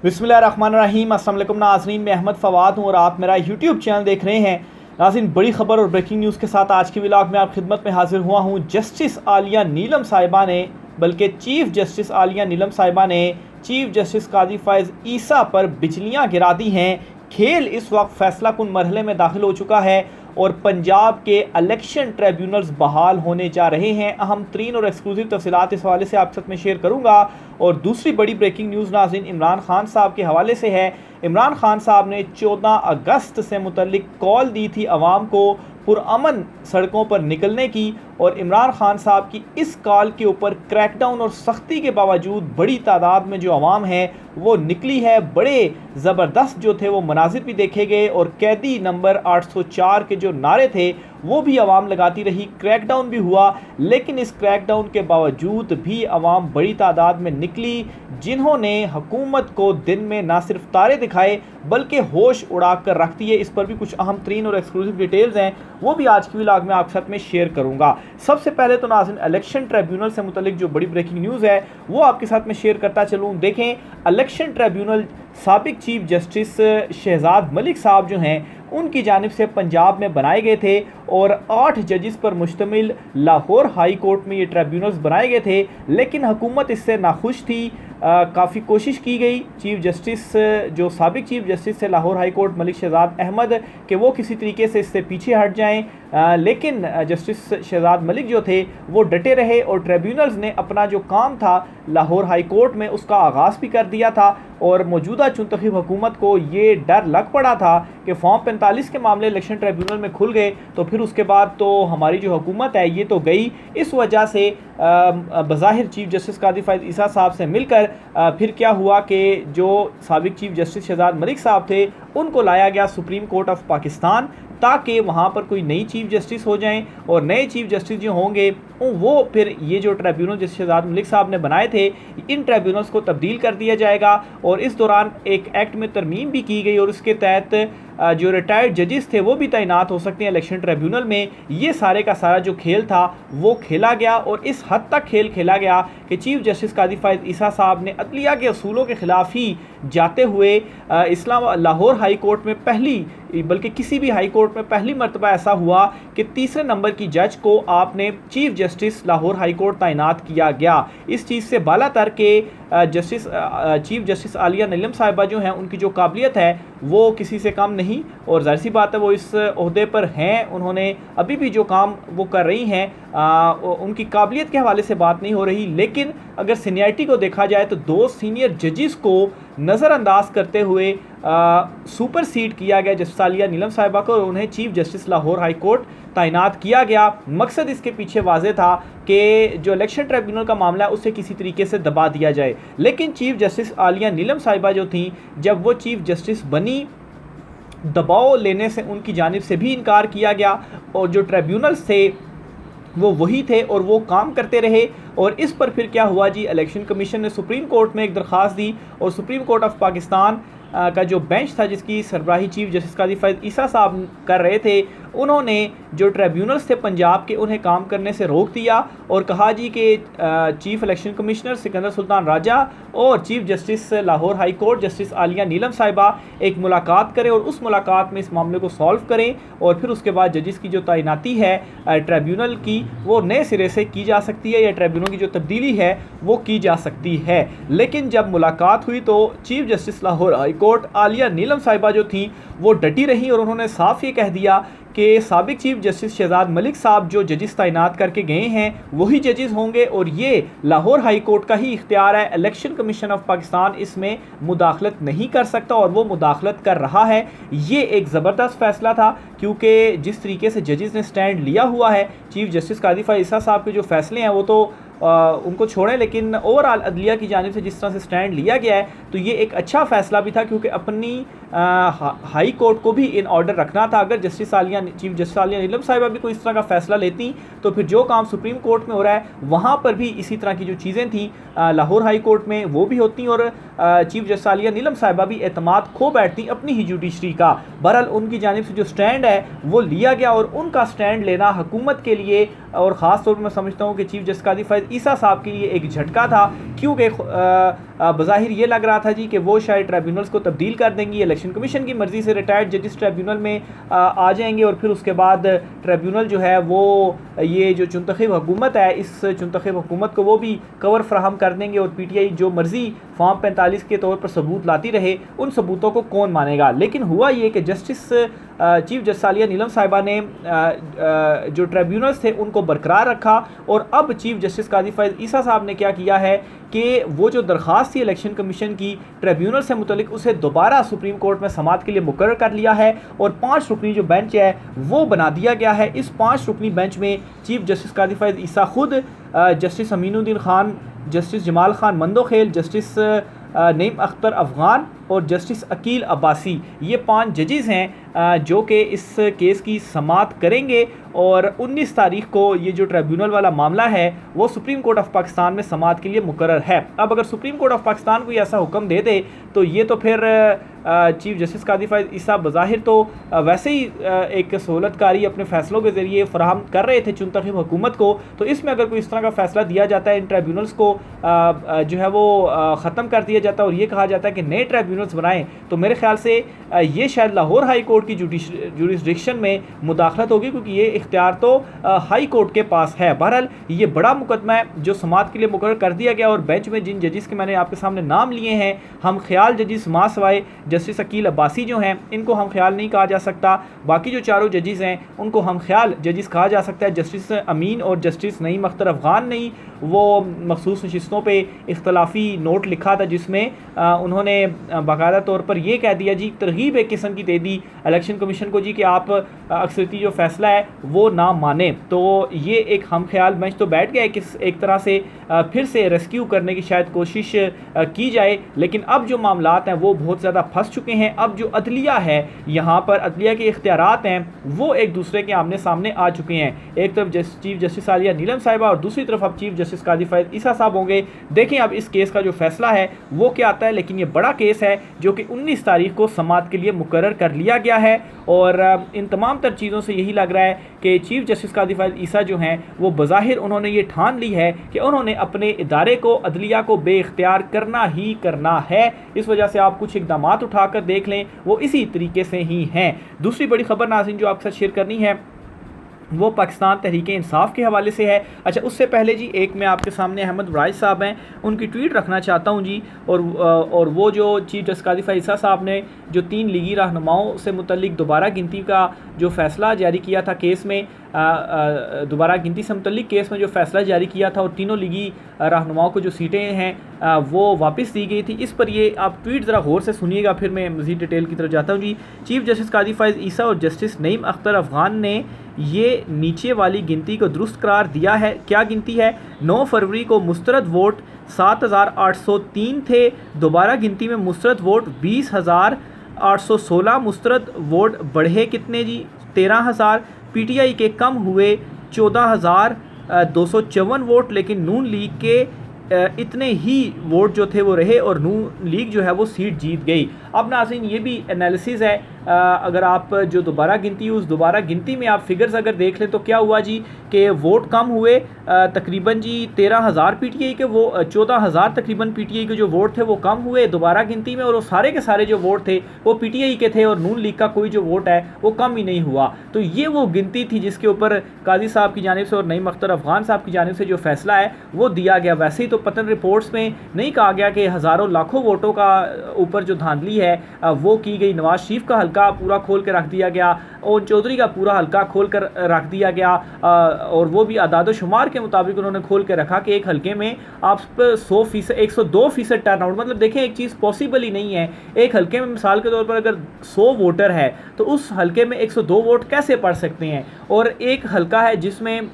बिस्मिल्लाहिर्रहमानिर्रहीम। अस्सलाम वालेकुम नाज़रीन, मैं अहमद फ़वाद हूँ और आप मेरा यूट्यूब चैनल देख रहे हैं। नाज़रीन, बड़ी खबर और ब्रेकिंग न्यूज़ के साथ आज के व्लॉग में आप खिदमत में हाजिर हुआ हूँ। जस्टिस आलिया नीलम साहिबा ने, बल्कि चीफ़ जस्टिस आलिया नीलम साहिबा ने चीफ़ जस्टिस काजी फ़ाइज़ ईसा पर बिजलियाँ गिरा दी हैं। खेल इस वक्त फ़ैसला कुन मरहले में दाखिल हो चुका है और पंजाब के इलेक्शन ट्रिब्यूनल्स बहाल होने जा रहे हैं। अहम तरीन और एक्सक्लूसिव तफसीलात इस हवाले से आप साथ में शेयर करूँगा। और दूसरी बड़ी ब्रेकिंग न्यूज़ नाज़रीन इमरान खान साहब के हवाले से है। इमरान खान साहब ने 14 अगस्त से मुतल्लिक कॉल दी थी अवाम को पुरअमन सड़कों पर निकलने की, और इमरान खान साहब की इस कॉल के ऊपर क्रैकडाउन और सख्ती के बावजूद बड़ी तादाद में जो अवाम है वो निकली है। बड़े ज़बरदस्त जो थे वो मनाजिर भी देखे गए और कैदी नंबर 804 के जो नारे थे वो भी अवाम लगाती रही। क्रैकडाउन भी हुआ, लेकिन इस क्रैकडाउन के बावजूद भी अवाम बड़ी तादाद में निकली, जिन्होंने हुकूमत को दिन में ना सिर्फ तारे दिखाए बल्कि होश उड़ा कर रख दिए। इस पर भी कुछ अहम तरीन और एक्सक्लूसिव डिटेल्स हैं, वो भी आज की व्लॉग में आपके साथ में शेयर करूंगा। सबसे पहले तो नाज़रीन इलेक्शन ट्रिब्यूनल से मुतल्लिक जो बड़ी ब्रेकिंग न्यूज़ है वो आपके साथ में शेयर करता चलूँ। देखें, इलेक्शन ट्रिब्यूनल साबिक चीफ जस्टिस शहजाद मलिक साहब जो हैं उनकी जानिब से पंजाब में बनाए गए थे और 8 जजेस पर मुश्तमिल लाहौर हाई कोर्ट में ये ट्रिब्यूनल्स बनाए गए थे, लेकिन हुकूमत इससे नाखुश थी। काफ़ी कोशिश की गई चीफ जस्टिस जो साबिक चीफ जस्टिस थे लाहौर हाई कोर्ट मलिक शहजाद अहमद कि वो किसी तरीके से इससे पीछे हट जाएं, लेकिन जस्टिस शहजाद मलिक जो थे वो डटे रहे और ट्रिब्यूनल्स ने अपना जो काम था लाहौर हाई कोर्ट में उसका आगाज़ भी कर दिया था। और मौजूदा चुनतखब हुकूमत को ये डर लग पड़ा था कि फॉर्म 45 के मामले इलेक्शन ट्रिब्यूनल में खुल गए तो फिर उसके बाद तो हमारी जो हुकूमत है ये तो गई। इस वजह से बज़ाहिर चीफ जस्टिस काजी फ़ाइज़ ईसा साहब से मिलकर फिर क्या हुआ कि जो साबिक चीफ जस्टिस शहजाद मलिक साहब थे उनको लाया गया सुप्रीम कोर्ट ऑफ पाकिस्तान, ताकि वहाँ पर कोई नई चीफ जस्टिस हो जाएं और नए चीफ जस्टिस जो होंगे वो फिर ये जो ट्रिब्यूनल जिस शहजाद मलिक साहब ने बनाए थे इन ट्रिब्यूनल्स को तब्दील कर दिया जाएगा। और इस दौरान एक एक्ट में तरमीम भी की गई और उसके तहत जो रिटायर्ड जजेस थे वो भी तैनात हो सकते हैं इलेक्शन ट्रिब्यूनल में। ये सारे का सारा जो खेल था वो खेला गया और इस हद तक खेल खेला गया कि चीफ जस्टिस काजी फ़ाइज़ ईसा साहब ने अदलिया के असूलों के ख़िलाफ़ ही जाते हुए लाहौर हाई कोर्ट में बल्कि किसी भी हाई कोर्ट में पहली मरतबा ऐसा हुआ कि तीसरे नंबर की जज को आपने chief justice Lahore high court तैनात किया गया। इस चीज़ से बाला तर के चीफ जस्टिस आलिया नीलम साहिबा जो हैं उनकी जो काबिलियत है वो किसी से कम नहीं, और ज़ाहिर सी बात है वो इस ओहदे पर हैं। उन्होंने अभी भी जो काम वो कर रही हैं उनकी काबिलियत के हवाले से बात नहीं हो रही, लेकिन अगर सीनियरिटी को देखा जाए तो 2 सीनियर जजेस को नज़रअंदाज करते हुए सुपर सीड किया गया जस्टिस आलिया नीलम साहिबा को और उन्हें chief justice Lahore high court तैनात किया गया। मकसद इसके पीछे वाज़ेह था कि जो इलेक्शन ट्रिब्यूनल का मामला है उसे किसी तरीके से दबा दिया जाए, लेकिन चीफ जस्टिस आलिया नीलम साहिबा जो थी जब वो चीफ जस्टिस बनी दबाव लेने से उनकी जानिब से भी इनकार किया गया और जो ट्रिब्यूनल्स थे वो वही थे और वो काम करते रहे। और इस पर फिर क्या हुआ जी, इलेक्शन कमीशन ने सुप्रीम कोर्ट में एक दरख्वास्त दी और सुप्रीम कोर्ट ऑफ पाकिस्तान का जो बेंच था जिसकी सरबराही चीफ जस्टिस काजी फ़ाइज़ ईसा साहब कर रहे थे, उन्होंने जो ट्रिब्यूनल्स थे पंजाब के उन्हें काम करने से रोक दिया और कहा जी कि chief election commissioner Sikandar Sultan Raja और chief justice Lahore high court justice Aliya Neelam sahiba एक मुलाकात करें और उस मुलाकात में इस मामले को सॉल्व करें और फिर उसके बाद जजेस की जो तैनाती है ट्रिब्यूनल की वो नए सिरे से की जा सकती है या ट्रिब्यूनल की जो तब्दीली है वो की जा सकती है। लेकिन जब मुलाकात हुई तो chief justice Lahore high court Aliya Neelam sahiba जो थी वो डटी रही और उन्होंने साफ ये कह दिया कि साबिक चीफ जस्टिस शहजाद मलिक साहब जो जजेस तैनात करके गए हैं वही जजेस होंगे और ये लाहौर हाई कोर्ट का ही इख्तियार है, इलेक्शन कमीशन ऑफ पाकिस्तान इसमें मुदाखलत नहीं कर सकता और वो मुदाखलत कर रहा है। ये एक ज़बरदस्त फ़ैसला था क्योंकि जिस तरीके से जजेस ने स्टैंड लिया हुआ है चीफ जस्टिस काजी फ़ाइज़ ईसा साहब के जो फ़ैसले हैं वो तो उनको छोड़ें, लेकिन ओवरऑल अदलिया की जानिब से जिस तरह से स्टैंड लिया गया है तो ये एक अच्छा फ़ैसला भी था क्योंकि अपनी हाई कोर्ट को भी इन ऑर्डर रखना था। अगर चीफ जस्टिस आलिया नीलम साहिबा भी कोई इस तरह का फैसला लेती तो फिर जो काम सुप्रीम कोर्ट में हो रहा है वहाँ पर भी इसी तरह की जो चीज़ें थी लाहौर हाई कोर्ट में वो भी होती और चीफ जस्टिस आलिया नीलम साहिबा भी एतमाद खो बैठती अपनी ही जुडिशरी का। बहरहाल उनकी जानिब से जो स्टैंड है वो लिया गया और उनका स्टैंड लेना हुकूमत के लिए और ख़ास तौर पर मैं समझता हूँ कि चीफ जस्टिस कादी फैज़ ईसा साहब के लिए एक झटका था, क्योंकि बज़ाहिर ये लग रहा था जी कि वो शायद ट्रिब्यूनल्स को तब्दील कर देंगी, इलेक्शन कमीशन की मर्ज़ी से रिटायर्ड जजेस ट्रिब्यूनल में आ जाएंगे और फिर उसके बाद ट्रिब्यूनल जो है वो ये जो चुनतखब हुकूमत है इस चुनतखब हुकूमत को वो भी कवर फ्राहम कर देंगे और PTI जो मर्ज़ी फॉर्म 45 के तौर पर सबूत लाती रहे, उन सबूतों को कौन मानेगा। लेकिन हुआ ये कि चीफ जस्टिस आलिया नीलम साहिबा ने जो ट्रिब्यूनल्स थे उनको बरकरार रखा और अब चीफ जस्टिस कादी फैज़ ईसा साहब ने क्या किया है कि वो जो दरख्वास्त थी इलेक्शन कमीशन की ट्रिब्यूनल से मुतलिक उसे दोबारा सुप्रीम कोर्ट में समाअत के लिए मुकर्रर कर लिया है और 5 रुकनी जो बेंच है वो बना दिया गया है। इस 5 रुकनी बेंच में चीफ जस्टिस कादी फैज़ ईसा खुद, justice Aminuddin Khan, justice Jamal Khan Mandokhel, justice Naeem Akhtar Afghan और जस्टिस अकील अब्बासी, ये 5 जजेस हैं जो कि इस केस की समाअत करेंगे और 19 तारीख को ये जो ट्रिब्यूनल वाला मामला है वो सुप्रीम कोर्ट ऑफ पाकिस्तान में समाअत के लिए मुकर्रर है। अब अगर सुप्रीम कोर्ट ऑफ पाकिस्तान को ऐसा हुक्म दे दे तो ये तो फिर चीफ जस्टिस कादी फैज़ ईसा बज़ाहिर तो वैसे ही एक सहूलतकारी अपने फ़ैसलों के ज़रिए फ़राहम कर रहे थे चुनतखब हुकूमत को, तो इसमें अगर कोई इस तरह का फ़ैसला दिया जाता है, इन ट्रिब्यूनल्स को जो है वो ख़त्म कर दिया जाता है और ये कहा जाता है कि नए ट्रिब्यूनल्स बनाएं, तो मेरे ख्याल से ये शायद लाहौर हाई कोर्ट की जुरिस्डिक्शन में मुदाखलत होगी, क्योंकि ये इख्तियार तो हाई कोर्ट के पास है। बहरहाल ये बड़ा मुकदमा है जो समाअत के लिए मुकर्रर कर दिया गया और बेंच में जिन जजेस के मैंने आपके सामने नाम लिए हैं, हम ख्याल जजेस मासवाए जस्टिस अकील अब्बासी जो हैं इनको हम ख्याल नहीं कहा जा सकता, बाकी जो चारों जजेस हैं उनको हम ख्याल जजेस कहा जा सकता है। जस्टिस अमीन और जस्टिस नईम अख्तर अफ़गान ने वो मखसूस नशिस्तों पे इख्तलाफी नोट लिखा था जिसमें उन्होंने बाकायदा तौर पर यह कह दिया जी, तरगीब एक किस्म की दे दी इलेक्शन कमीशन को जी कि आप अक्सरियती जो फैसला है वो ना माने। तो ये एक हम ख्याल बेंच तो बैठ गया कि एक तरह से फिर से रेस्क्यू करने की शायद कोशिश की जाए, लेकिन अब जो मामलात हैं वो बहुत ज़्यादा फंस चुके हैं। अब जो अदलिया है यहाँ पर अदलिया के इख्तियारात हैं वो एक दूसरे के आमने सामने आ चुके हैं। एक तरफ चीफ जस्टिस आलिया नीलम साहिबा और दूसरी तरफ अब चीफ जस्टिस कादी फैज़ ईसा साहब होंगे। देखें अब इस केस का जो फैसला है वो क्या आता है, लेकिन ये बड़ा केस है जो कि 19 तारीख को समाअत के लिए मुकर्रर कर लिया गया है और इन तमाम तर चीज़ों से यही लग रहा है कि चीफ जस्टिस कादी फैज़ ईसा जो हैं वो बज़ाहिर उन्होंने ये ठान ली है कि उन्होंने अपने इदारे को अदलिया को बेइख्तियार करना ही करना है। इस वजह से आप कुछ इक़दाम उठाकर देख लें वो इसी तरीके से ही हैं। दूसरी बड़ी खबर नाज़रीन जो आपके साथ शेयर करनी है वो पाकिस्तान तहरीक इंसाफ के हवाले से है। अच्छा, उससे पहले जी एक मैं आपके सामने अहमद वारिस साहब हैं उनकी ट्वीट रखना चाहता हूं जी, और वो जो चीफ जस्टिस कादी फैज़ ईसा साहब ने जो 3 लीगी रहनुमाओं से मुतल्लिक दोबारा गिनती का जो फ़ैसला जारी किया था केस में, दोबारा गिनती से मुतल्लिक केस में जो फ़ैसला जारी किया था और तीनों लीगी रहनुमाओं को जो सीटें हैं वो वापस दी गई थी, इस पर ये आप ट्वीट ज़रा गौर से सुनिएगा, फिर मैं मज़ीद डिटेल की तरफ जाता हूँ जी। चीफ जस्टिस कादी फैज़ ईसा और जस्टिस नईम अख्तर अफ़गान ने ये नीचे वाली गिनती को दुरुस्त करार दिया है। क्या गिनती है? 9 फरवरी को मुस्तरद वोट 7,803 थे, दोबारा गिनती में मुस्तरद वोट 20,816, मुस्तरद वोट बढ़े कितने जी? 13,000। PTI के कम हुए 14,254 वोट, लेकिन नून लीग के इतने ही वोट जो थे वो रहे और नून लीग जो है वो सीट जीत गई। अब नाज़रीन ये भी एनालिसिस है, अगर आप जो दोबारा गिनती उस दोबारा गिनती में आप फिगर्स अगर देख लें तो क्या हुआ जी कि वोट कम हुए तकरीबन जी 13,000 PTI के, वो 14,000 तकरीबन PTI के जो वोट थे वो कम हुए दोबारा गिनती में, और वो सारे के सारे जो वोट थे वो PTI के थे और नून लीग का कोई जो वोट है वो कम ही नहीं हुआ। तो ये वो गिनती थी जिसके ऊपर काजी साहब की जानिब से और नईम अख्तर अफ़गान साहब की जानिब से जो फैसला है वो दिया गया। वैसे ही तो पतन रिपोर्ट्स में नहीं कहा गया कि हज़ारों लाखों वोटों का ऊपर जो धांधली है वो की गई, नवाज शरीफ का हल्का पूरा खोल के रख दिया गया, और चौधरी का पूरा हल्का खोल कर रख दिया गया, और वो भी आदाद शुमार के मुताबिक उन्होंने खोल के रखा कि एक हल्के में आप 100%, 102% टर्नआउट, मतलब देखें एक चीज़ पॉसिबल ही नहीं है। एक हल्के में मिसाल के तौर पर अगर 100 वोटर है तो उस हल्के में 102 वोट कैसे पड़ सकते हैं? और एक हल्का है जिसमें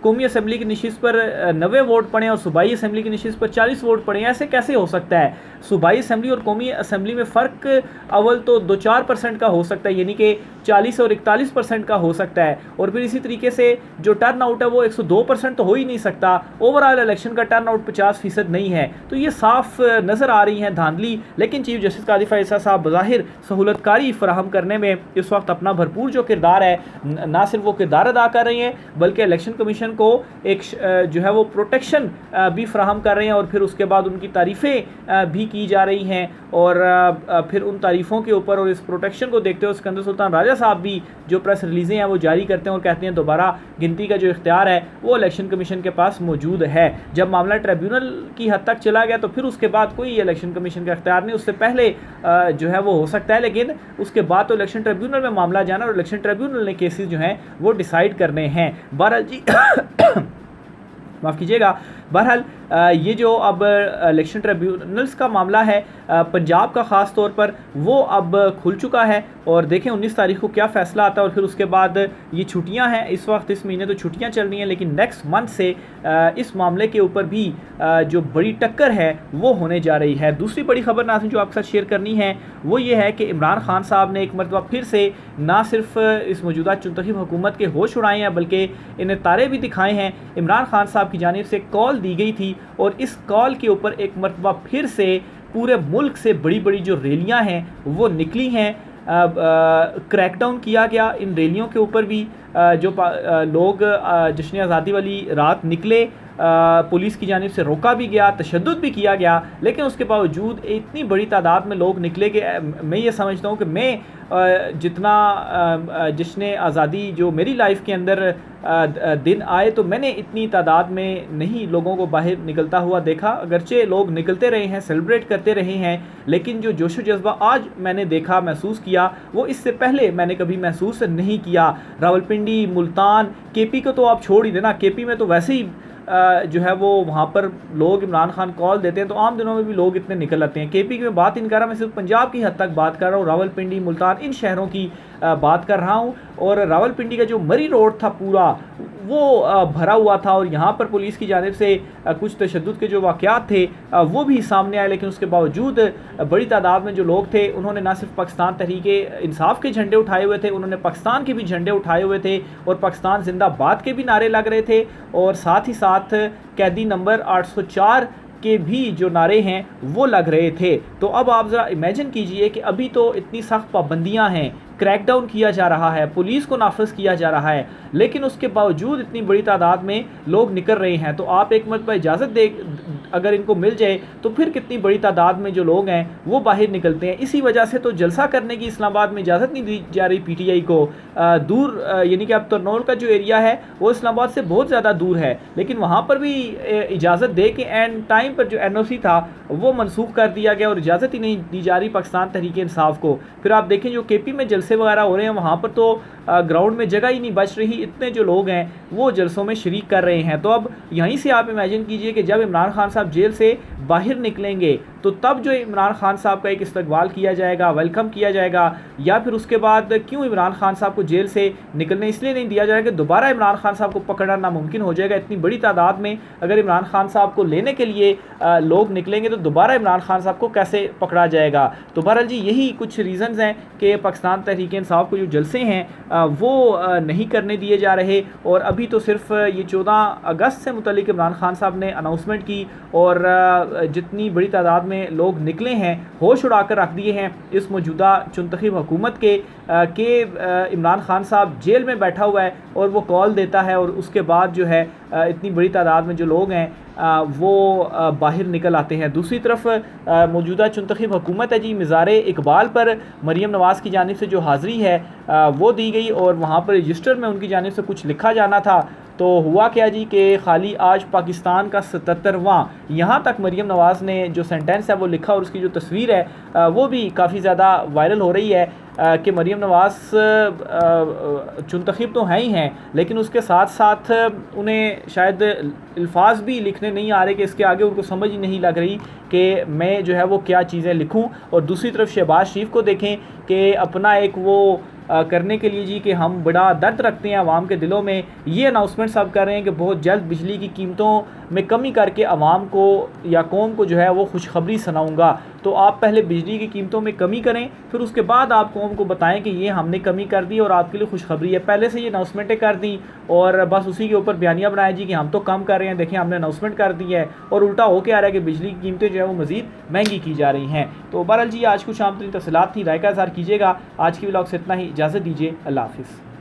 कौमी असम्बली की नशिस्त पर 90 वोट पड़े और सूबाई असम्बली की नशिस्त पर 40 वोट पड़े, ऐसे कैसे हो सकता है? सूबाई असम्बली और कौमी असम्बली में फ़र्क अव्वल तो 2-4% का हो सकता है, यानी कि 40 और 41% का हो सकता है, और फिर इसी तरीके से जो टर्न आउट है वो 102% तो हो ही नहीं सकता। ओवरऑल इलेक्शन का टर्न आउट 50% नहीं है। तो ये साफ नज़र आ रही हैं धांधली। लेकिन चीफ जस्टिस काजी फैसल साहब बज़ाहिर सहूलतकारी फराहम करने में इस वक्त अपना भरपूर जो किरदार है, ना सिर्फ वो किरदार अदा कर रही हैं बल्कि इलेक्शन कमीशन को एक जो है वो प्रोटेक्शन भी फराहम कर रहे हैं, और फिर उसके बाद उनकी तारीफ़ें भी की जा रही हैं, और फिर उन तारीफ़ों के ऊपर और इस प्रोटेक्शन को देखते हुए सिकंदर सुल्तान राजा साहब भी जो प्रेस रिलीज़ें हैं वो जारी करते हैं और कहते हैं दोबारा गिनती का जो इख्तियार है वो इलेक्शन कमीशन के पास मौजूद है। जब मामला ट्रिब्यूनल की हद तक चला गया तो फिर उसके बाद कोई इलेक्शन कमीशन का इख्तियार नहीं, उससे पहले जो है वो हो सकता है, लेकिन उसके बाद तो इलेक्शन ट्रिब्यूनल में मामला जाना, और इलेक्शन ट्रिब्यूनल ने केसेस जो हैं वो डिसाइड करने हैं। बहरहाल जी माफ़ कीजिएगा, बहरहाल ये जो अब इलेक्शन ट्रिब्यूनल्स का मामला है पंजाब का ख़ास तौर पर, वो अब खुल चुका है, और देखें 19 तारीख को क्या फ़ैसला आता है। और फिर उसके बाद ये छुट्टियां हैं, इस वक्त इस महीने तो छुट्टियां चल रही हैं, लेकिन नेक्स्ट मंथ से इस मामले के ऊपर भी जो बड़ी टक्कर है वो होने जा रही है। दूसरी बड़ी खबर नाज़रीन जो आपके साथ शेयर करनी है वो ये है कि इमरान खान साहब ने एक मरतबा फिर से ना सिर्फ इस मौजूदा चुनतखब हुकूमत के होश उड़ाए हैं बल्कि इन्हें तारे भी दिखाए हैं। इमरान खान साहब की जानिब से कॉल दी गई थी, और इस कॉल के ऊपर एक मरतबा फिर से पूरे मुल्क से बड़ी बड़ी जो रैलियां हैं वो निकली हैं। क्रैकडाउन किया गया इन रैलियों के ऊपर भी, जो लोग जश्न आज़ादी वाली रात निकले, पुलिस की जानिब से रोका भी गया, तशद्दुद भी किया गया, लेकिन उसके बावजूद इतनी बड़ी तादाद में लोग निकले कि मैं ये समझता हूँ कि मैं जितना जश्न आज़ादी जो मेरी लाइफ के अंदर दिन आए तो मैंने इतनी तादाद में नहीं लोगों को बाहर निकलता हुआ देखा। अगरचे लोग निकलते रहे हैं, सेलिब्रेट करते रहे हैं, लेकिन जो जोश व जज्बा आज मैंने देखा, महसूस किया, वो इससे पहले मैंने कभी महसूस नहीं किया। रावलपिंडी, मुल्तान, केपी को तो आप छोड़ ही देना, केपी में तो वैसे ही जो है वो वहाँ पर लोग इमरान खान कॉल देते हैं तो आम दिनों में भी लोग इतने निकल आते हैं। केपी की मैं बात नहीं कर रहा, मैं सिर्फ पंजाब की हद तक बात कर रहा हूँ, रावलपिंडी, मुल्तान, इन शहरों की बात कर रहा हूँ। और रावलपिंडी का जो मरी रोड था पूरा वो भरा हुआ था, और यहाँ पर पुलिस की जानिब से कुछ तशद्दुद के जो वाक़यात थे वो भी सामने आए, लेकिन उसके बावजूद बड़ी तादाद में जो लोग थे उन्होंने ना सिर्फ पाकिस्तान तहरीके इंसाफ के झंडे उठाए हुए थे, उन्होंने पाकिस्तान के भी झंडे उठाए हुए थे, और पाकिस्तान जिंदाबाद के भी नारे लग रहे थे, और साथ ही साथ कैदी नंबर 804 के भी जो नारे हैं वो लग रहे थे। तो अब आप ज़रा इमेजिन कीजिए कि अभी तो इतनी सख्त पाबंदियां हैं, क्रैकडाउन किया जा रहा है, पुलिस को नाफिज किया जा रहा है, लेकिन उसके बावजूद इतनी बड़ी तादाद में लोग निकल रहे हैं। तो आप एक मरतबा इजाज़त दे, अगर इनको मिल जाए तो फिर कितनी बड़ी तादाद में जो लोग हैं वो बाहर निकलते हैं। इसी वजह से तो जलसा करने की इस्लामाबाद में इजाज़त नहीं दी जा रही PTI को। दूर यानी कि अब तरनौल का जो एरिया है वो इस्लामाबाद से बहुत ज़्यादा दूर है, लेकिन वहाँ पर भी इजाज़त दे के एंड टाइम पर जो NOC था वो मनसूख कर दिया गया, और इजाज़त ही नहीं दी जा रही पाकिस्तान तहरीक इंसाफ को। फिर आप देखें जो KP में जलसे वगैरह हो रहे हैं वहाँ पर तो ग्राउंड में जगह ही नहीं बच रही, इतने जो लोग हैं वो जलसों में शरीक कर रहे हैं। तो अब यहीं से आप इमेजिन कीजिए कि जब इमरान खान साहब जेल से बाहर निकलेंगे तो तब जो इमरान खान साहब का एक इस्तकबाल किया जाएगा, वेलकम किया जाएगा, या फिर उसके बाद क्यों इमरान खान साहब को जेल से निकलने इसलिए नहीं दिया जाएगा कि दोबारा इमरान खान साहब को पकड़ना नामुमकिन हो जाएगा। इतनी बड़ी तादाद में अगर इमरान खान साहब को लेने के लिए लोग निकलेंगे तो दोबारा इमरान खान साहब को कैसे पकड़ा जाएगा। तो बहरहाल जी यही कुछ रीज़न्स हैं कि पाकिस्तान तहरीक इंसाफ को जो जलसे हैं वो नहीं करने दिए जा रहे। और अभी तो सिर्फ ये 14 अगस्त से मुतल्लिक इमरान खान साहब ने अनाउंसमेंट की, और जितनी बड़ी तादाद में लोग निकले हैं होश उड़ा कर रख दिए हैं इस मौजूदा चुनतखब हुकूमत के इमरान खान साहब जेल में बैठा हुआ है और वो कॉल देता है, और उसके बाद जो है इतनी बड़ी तादाद में जो लोग हैं वो बाहर निकल आते हैं। दूसरी तरफ मौजूदा चुनतखब हुकूमत है जी, मिज़ारे इकबाल पर मरीम नवाज़ की जानिब से जो हाज़री है वो दी गई, और वहाँ पर रजिस्टर में उनकी जानिब से कुछ लिखा जाना था। तो हुआ क्या जी कि खाली आज पाकिस्तान का 77वां, यहाँ तक मरीम नवाज़ ने जो सेंटेंस है वो लिखा, और उसकी जो तस्वीर है वो भी काफ़ी ज़्यादा वायरल हो रही है। कि मरीम नवाज़ चुनतखब तो हैं ही हैं, लेकिन उसके साथ साथ उन्हें शायद अल्फाज भी लिखने नहीं आ रहे कि इसके आगे उनको समझ ही नहीं लग रही कि मैं जो है वो क्या चीज़ें लिखूं। और दूसरी तरफ शहबाज शरीफ को देखें कि अपना एक वो करने के लिए जी कि हम बड़ा दर्द रखते हैं आवाम के दिलों में, ये अनाउंसमेंट सब कर रहे हैं कि बहुत जल्द बिजली की कीमतों में कमी करके आवाम को या कौम को जो है वो खुशखबरी सुनाऊंगा। तो आप पहले बिजली की कीमतों में कमी करें, फिर उसके बाद आप कौम को बताएं कि ये हमने कमी कर दी और आपके लिए खुशखबरी है। पहले से ये अनाउंसमेंटें कर दी और बस उसी के ऊपर बयानियाँ बनाए जी कि हम तो कम कर रहे हैं, देखें हमने अनाउंसमेंट कर दी है, और उल्टा हो के आ रहा है कि बिजली की कीमतें जो है वो मज़ीद महंगी की जा रही हैं। तो बहरहाल जी आज कुछ आम तरीन तफसीलात थी, राय का इज़हार कीजिएगा। आज की व्लॉग से इतना ही, इजाज़त दीजिए, अल्लाह हाफ़िज़।